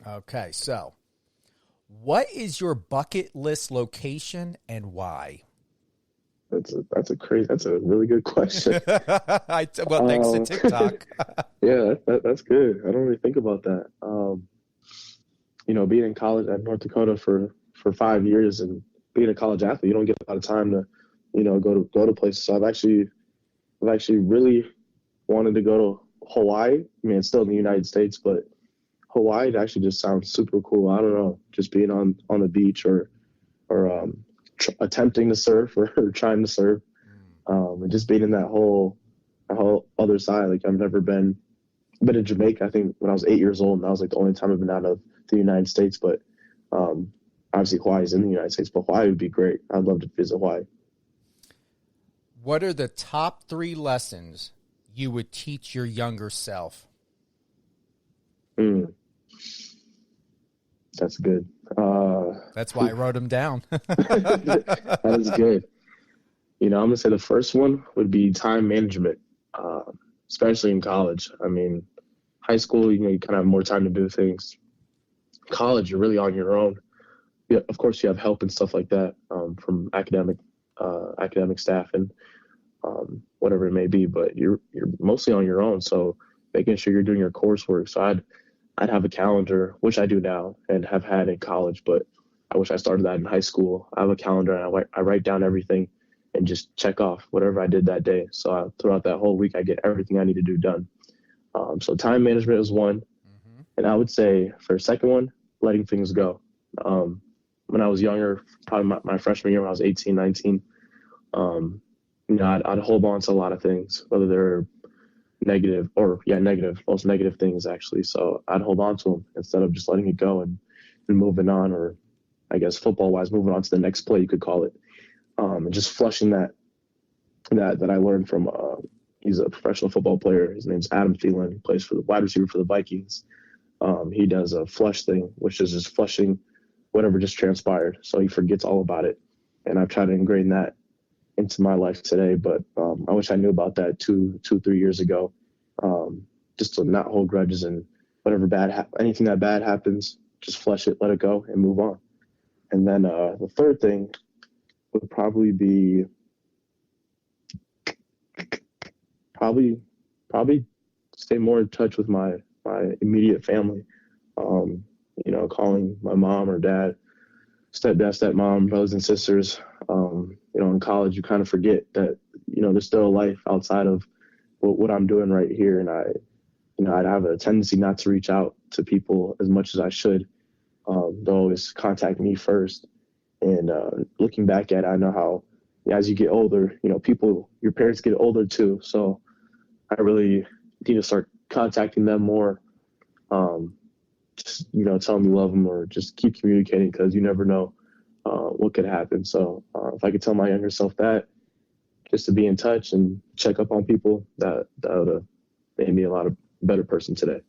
Okay, so what is your bucket list location and why? That's a really good question. Well, thanks to TikTok. Yeah, that's good. I don't really think about that. Being in college at North Dakota for 5 years and being a college athlete, you don't get a lot of time to, go to places. So I've actually really wanted to go to Hawaii. I mean, it's still in the United States, but Hawaii actually just sounds super cool. I don't know, just being on the beach or attempting to surf or trying to surf, and just being in that whole other side. Like I've never been to Jamaica. I think when I was 8 years old, and that was like the only time I've been out of the United States. But obviously Hawaii's in the United States, but Hawaii would be great. I'd love to visit Hawaii. What are the top 3 lessons you would teach your younger self? That's good. That's why I wrote them down. That is good. I'm going to say the first one would be time management, especially in college. I mean, high school, you kind of have more time to do things. College, you're really on your own. Yeah, of course, you have help and stuff like that from academic staff and whatever it may be, but you're mostly on your own. So making sure you're doing your coursework. So I'd have a calendar, which I do now and have had in college, but I wish I started that in high school. I have a calendar and I write down everything and just check off whatever I did that day. So throughout that whole week, I get everything I need to do done. So time management is one. Mm-hmm. And I would say for a second one, letting things go. When I was younger, probably my freshman year when I was 18, 19, I'd hold on to a lot of things, whether they're negative, most negative things actually. So I'd hold on to them instead of just letting it go and moving on, or I guess football wise, moving on to the next play, you could call it. And just flushing that I learned from, he's a professional football player. His name's Adam Thielen. He plays for the wide receiver for the Vikings. He does a flush thing, which is just flushing whatever just transpired. So he forgets all about it. And I've tried to ingrain that into my life today, but I wish I knew about that 3 years ago. Just to not hold grudges, and whatever anything that bad happens, just flush it, let it go, and move on. And then the third thing would probably be probably stay more in touch with my immediate family. Calling my mom or dad, stepdad, stepmom, brothers and sisters. In college, you kind of forget that, there's still a life outside of what I'm doing right here. And I'd have a tendency not to reach out to people as much as I should. They'll always contact me first. And looking back at it, I know how, as you get older, your parents get older too. So I really need to start contacting them more. Just, tell them you love them, or just keep communicating, because you never know what could happen. So if I could tell my younger self that, just to be in touch and check up on people, that would have made me a lot of better person today.